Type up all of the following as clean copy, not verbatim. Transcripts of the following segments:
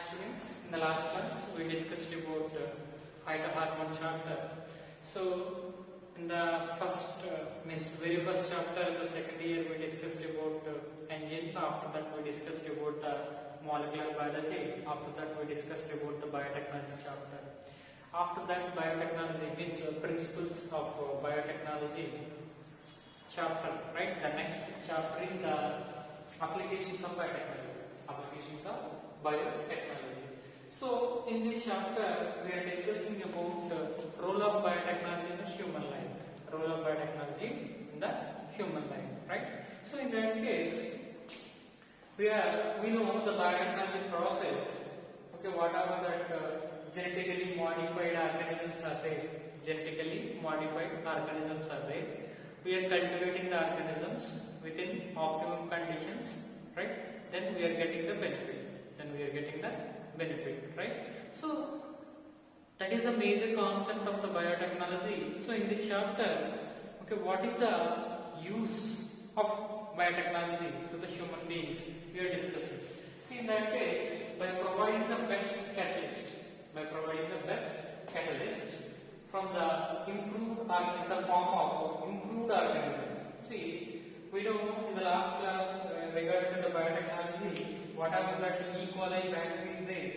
students, in the last class we discussed about phytohormone chapter. So in the very first chapter in the second year we discussed about enzymes. After that we discussed about the molecular biology. After that we discussed about the biotechnology chapter. After that, biotechnology means principles of biotechnology chapter, right? The next chapter is the applications of biotechnology. Applications of biotechnology. So in this chapter, we are discussing about the role of biotechnology in the human life. Role of biotechnology in the human life, right? So in that case, we know the biotechnology process. Okay, whatever that genetically modified organisms are there. Genetically modified organisms are there. We are cultivating the organisms within optimum conditions, right? Then we are getting the benefit. Right? So that is the major concept of the biotechnology. So in this chapter, okay, what is the use of biotechnology to the human beings? We are discussing. See, in that case, by providing the best catalyst from the form of improved organism. See, we know in the last class regarding the biotechnology, whatever that E. coli bacteria is there,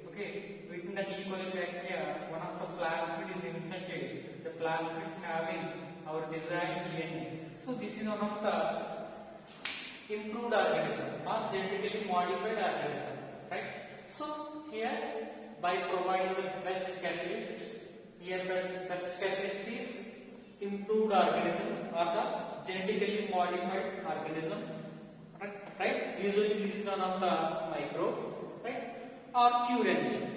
okay, within that E. coli bacteria, one of the plasmid is inserted, the plasmid having our desired DNA. So this is one of the improved organism or genetically modified organism, right? So here, by providing the best catalyst, best catalyst is improved organism or the genetically modified organism, right? Usually this is one of the microbe, right? Or pure enzyme.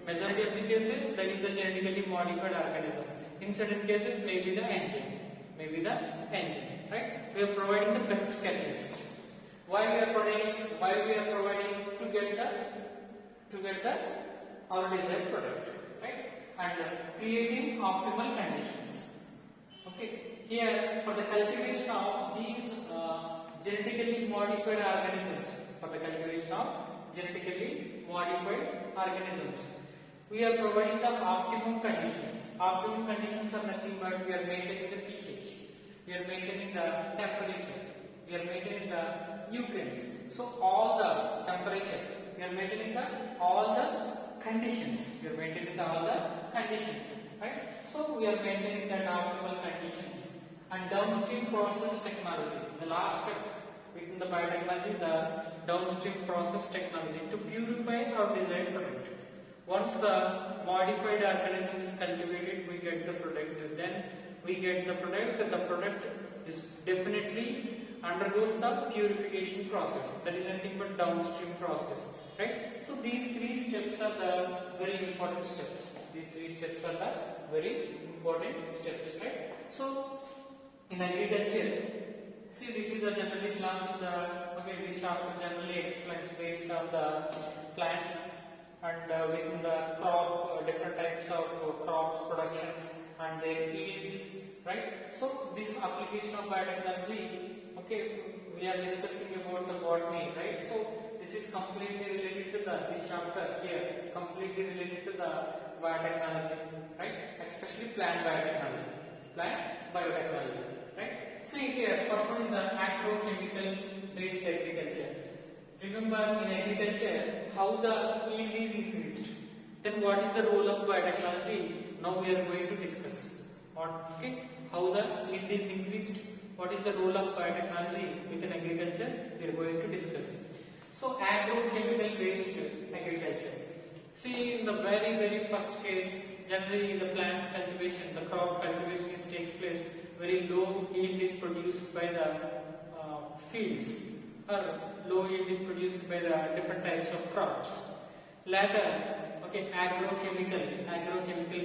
Majority of the cases that is the genetically modified organism. In certain cases maybe the enzyme, right? We are providing the best catalyst. Why we are providing to get our desired product, right? And creating optimal conditions. Okay. Here, for the cultivation of these genetically modified organisms, we are providing the optimum conditions. Optimum conditions are nothing but we are maintaining the pH, we are maintaining the temperature, we are maintaining the nutrients. So all the temperature, we are maintaining all the conditions. Right? So we are maintaining the optimal conditions. And downstream process technology, the last step within the biotechnology, the downstream process technology to purify our desired product. Once the modified organism is cultivated, we get the product. Then we get the product. The product is definitely undergoes the purification process. That is nothing but downstream process, right? So these three steps are the very important steps. Right? So in agriculture, see, this is the generally plants. This chapter generally explains based on the plants and within the crop, different types of crop productions and their yields, right? So this application of biotechnology, okay, we are discussing about the botany, right? So this is completely related to this chapter here, completely related to the biotechnology, right? Especially plant biotechnology, right? So here, first one is the agrochemical based agriculture. Remember in agriculture how the yield is increased. Then what is the role of biotechnology? Now we are going to discuss. Okay, how the yield is increased. What is the role of biotechnology within agriculture? We are going to discuss. So agrochemical based agriculture. See, in the very first case, generally the plants cultivation, the crop cultivation takes place. Very low yield is produced by the fields, or low yield is produced by the different types of crops. Later, okay, agrochemical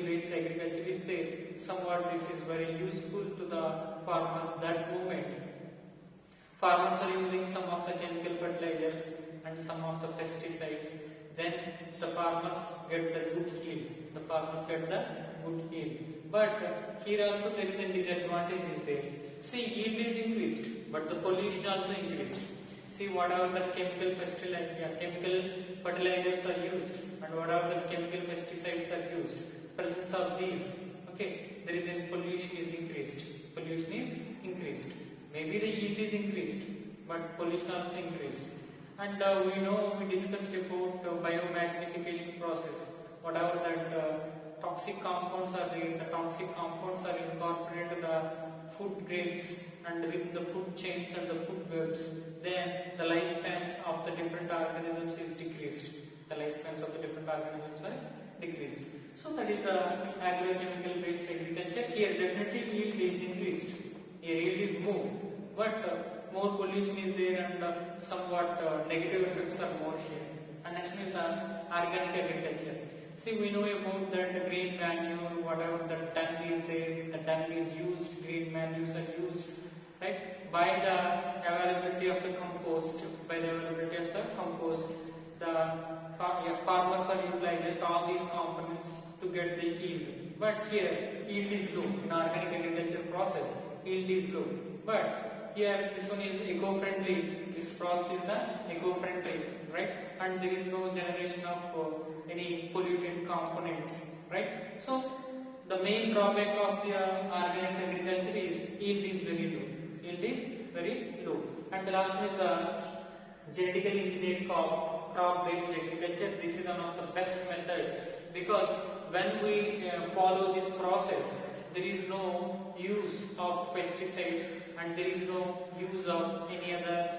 based agriculture is there. Somewhat this is very useful to the farmers. That moment, farmers are using some of the chemical fertilizers and some of the pesticides. Then the farmers get the good yield. But here also there is a disadvantage is there. See, yield is increased, but the pollution also increased. See whatever the chemical fertilizers are used and whatever the chemical pesticides are used, presence of these, okay, there is a pollution is increased. Pollution is increased. Maybe the yield is increased, but pollution also increased. And we discussed about biomagnification process. Whatever that toxic compounds are there, the toxic compounds are incorporated into the food grains and within the food chains and the food webs, then the lifespans of the different organisms is decreased. The lifespans of the different organisms are decreased. So that is the agrochemical based agriculture. Here definitely yield is increased. Here yield is more, but more pollution is there and somewhat negative effects are more here. And next is the organic agriculture. See, we know about that green manure, whatever the dung is there, the dung is used, green manures are used, right? By the availability of the compost, the farmers are utilizing all these components to get the yield. But here, yield is low. In organic agriculture process, yield is low. But here, this one is eco-friendly. This process is the eco-friendly, right? And there is no generation of any pollutant components, right? So the main drawback of the organic agriculture is yield is very low. Yield is very low. And the last is the genetically engineered crop-based agriculture. This is one of the best method, because when we follow this process, there is no use of pesticides and there is no use of any other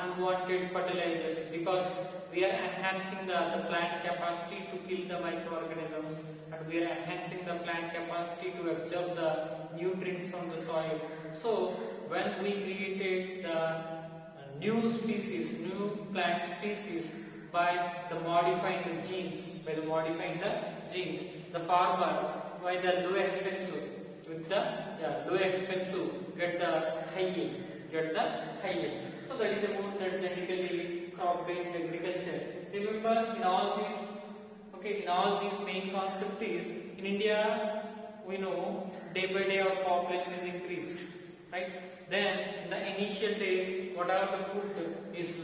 unwanted fertilizers, because we are enhancing the plant capacity to kill the microorganisms, and we are enhancing the plant capacity to absorb the nutrients from the soil. So when we created the new plant species by modifying the genes, the farmer by the low expensive get the high yield. So that is about the genetically crop-based agriculture. Remember, in all these main concepts is, in India, we know day by day our population is increased, right? Then in the initial days, whatever the food is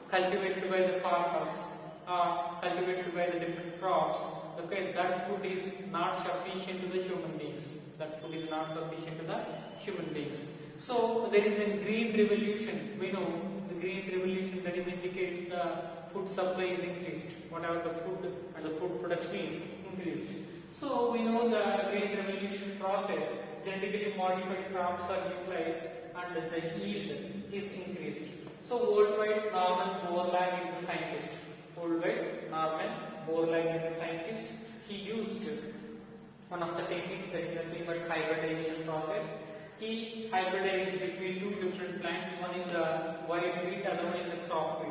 cultivated by the farmers, cultivated by the different crops, okay, that food is not sufficient to the human beings. So there is a green revolution. We know the green revolution, that is indicates the food supply is increased. Whatever the food and the food production is increased. So we know the green revolution process, genetically modified crops are utilized and the yield is increased. So worldwide, Norman Borlaug is the scientist. He used one of the techniques, that is nothing but hybridization process. He hybridized between two different plants. One is the white wheat, other one is the crop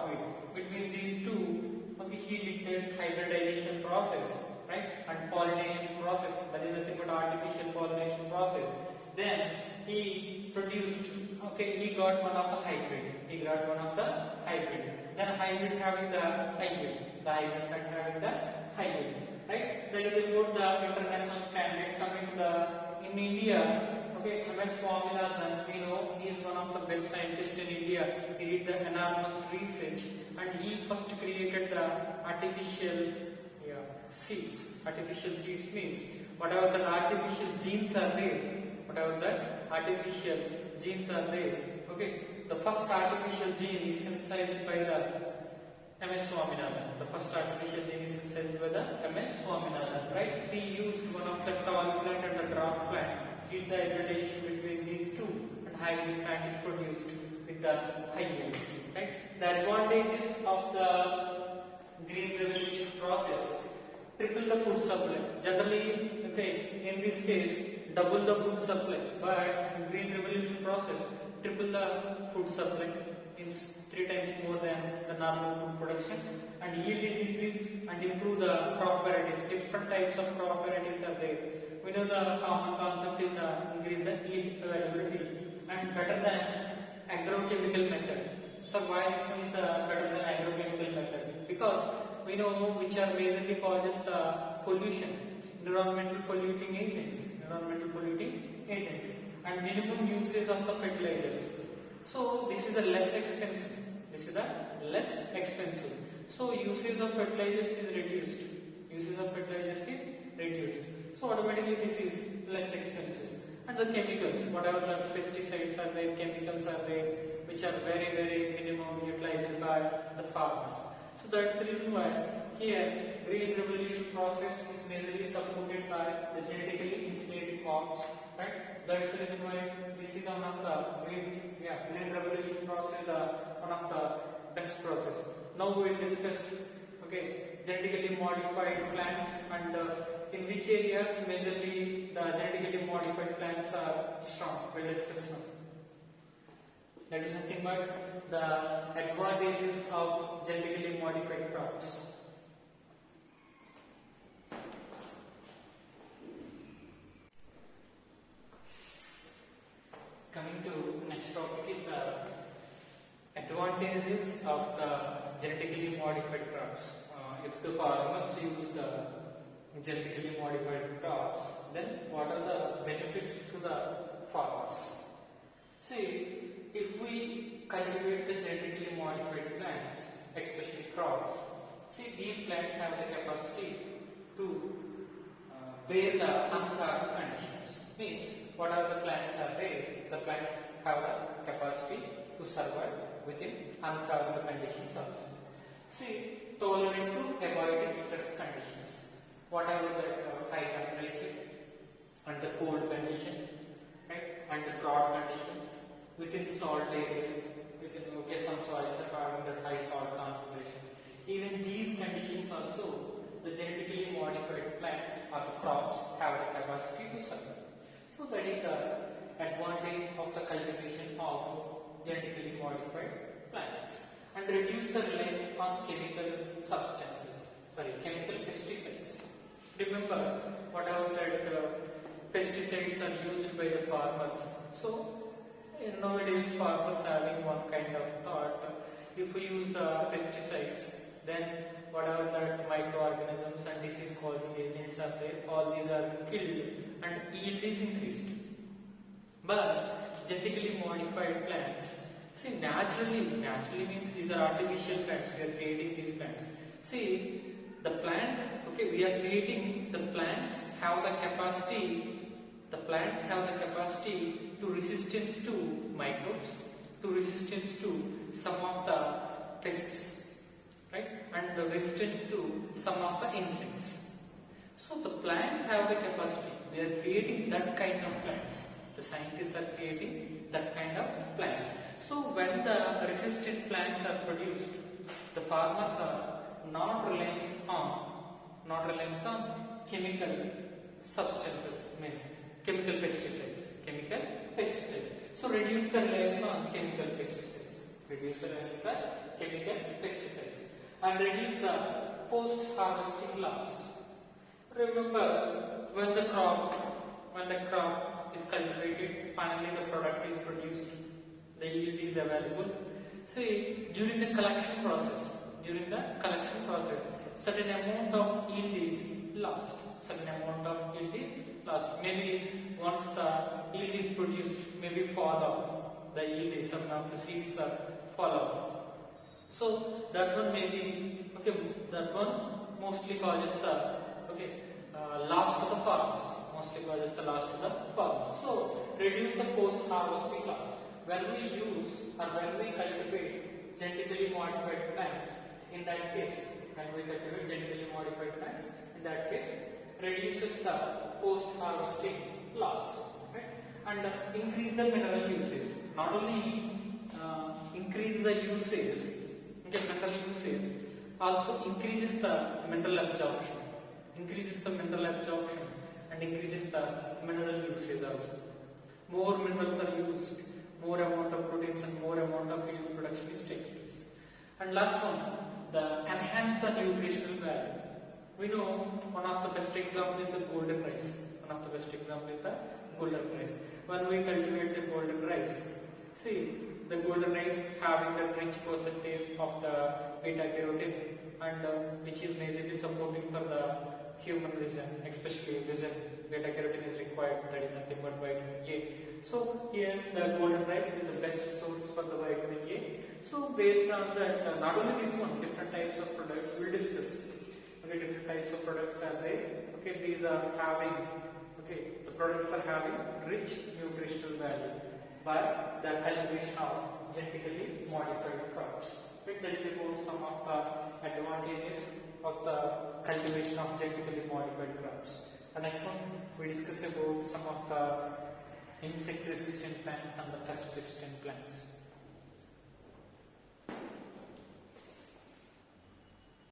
wheat. Between these two, okay, he did that hybridization process, right? And pollination process, that is nothing but artificial pollination process. Then he produced, okay, he got one of the hybrid. Then hybrid having the high yield. Right? That is about the international standard. Coming to in India, okay, MS Swaminathan, we know he is one of the best scientists in India. He did the enormous research and he first created the artificial seeds. Artificial seeds means whatever the artificial genes are there, okay, the first artificial gene is synthesized by the MS Swaminathan. Right? He used one of the tall plant and the dwarf plant, did the hybridization between these two, and hybrid plant is produced with the high yield. Right? The advantages of the green revolution process: triple the food supply. Generally, okay, in this case, double the food supply, but in green revolution process, triple the food supply, means 3 times more than the normal food production, and yield is increased and improve the crop varieties. Different types of crop varieties are there. We know the common concept is increase the yield availability and better than agrochemical method. So why is it better than agrochemical method? Because we know which are majorly causes the pollution, environmental polluting agents, and minimum uses of the fertilizers. So this is the less expensive. This is the less expensive. So usage of fertilizers is reduced. Usage of fertilizers is reduced. So automatically this is less expensive. And the chemicals, whatever the pesticides are there, chemicals are there, which are very minimum utilized by the farmers. So that's the reason why here green revolution process is majorly supported by the genetically engineered crops, right? That's the reason why this is one of the green revolution process, one of the best process. Now we will discuss genetically modified plants and in which areas majorly the genetically modified plants are strong. We will discuss now. That is nothing but the advantages of genetically modified crops. Coming to the next topic is the advantages of the genetically modified crops. If the farmers use the genetically modified crops, then what are the benefits to the farmers? See, if we cultivate the genetically modified plants, especially crops, see these plants have the capacity to bear the unfavorable conditions. Means whatever the plants are there, the plants have the capacity to survive within unfavorable conditions also. See, tolerant to avoid stress conditions. Whatever the high temperature and the cold condition, right, and the drought conditions, within salt areas, within some soils are having that high salt concentration. Even these conditions also, the genetically modified plants or the crops have the capacity to survive. So that is the advantage of the cultivation of genetically modified plants, and reduce the reliance on chemical pesticides. Remember, whatever that pesticides are used by the farmers. So nowadays farmers having one kind of thought: if we use the pesticides, then whatever that microorganisms and disease-causing agents are there, all these are killed and yield is increased. But genetically modified plants, see, naturally means these are artificial plants. We are creating these plants. See, the plant, we are creating the plants have the capacity. The plants have the capacity to resistance to microbes, to resistance to some of the pests, right, and the resistance to some of the insects. So the plants have the capacity. We are creating that kind of plants. The scientists are creating that kind of plants. So when the resistant plants are produced, the farmers are not reliant on chemical substances, means chemical pesticides. So reduce the reliance on chemical pesticides. And reduce the post-harvesting loss. Remember, when the crop is cultivated, finally the product is produced, the yield is available. See, during the collection process, certain amount of yield is lost. Maybe once the yield is produced, maybe fall off. The yield is, some of the seeds are fall off. So that one mostly causes the loss to the farmers. So reduce the post-harvesting loss. When we cultivate genetically modified plants, in that case, reduces the post-harvesting loss, right? And increase the mineral usage. Not only increase the usage, also increases the mineral absorption. And increases the mineral usage also. More minerals are used, more amount of proteins and more amount of yield production takes place. And last one, enhance the nutritional value. We know one of the best examples is the golden rice. When we cultivate the golden rice, see, the golden rice having the rich percentage of the beta carotene, and which is majorly supporting for the human vision, especially vision. Beta carotene is required, that is nothing but vitamin A. So here the golden rice is the best source for the vitamin A. So based on that, not only this one, different types of products we'll discuss. Okay, different types of products are there. Okay, these are having, okay, the products are having rich nutritional value by the cultivation of genetically modified crops. Okay, that is about some of the advantages of the cultivation of genetically modified crops. The next one, we discuss about some of the insect resistant plants and the pest resistant plants.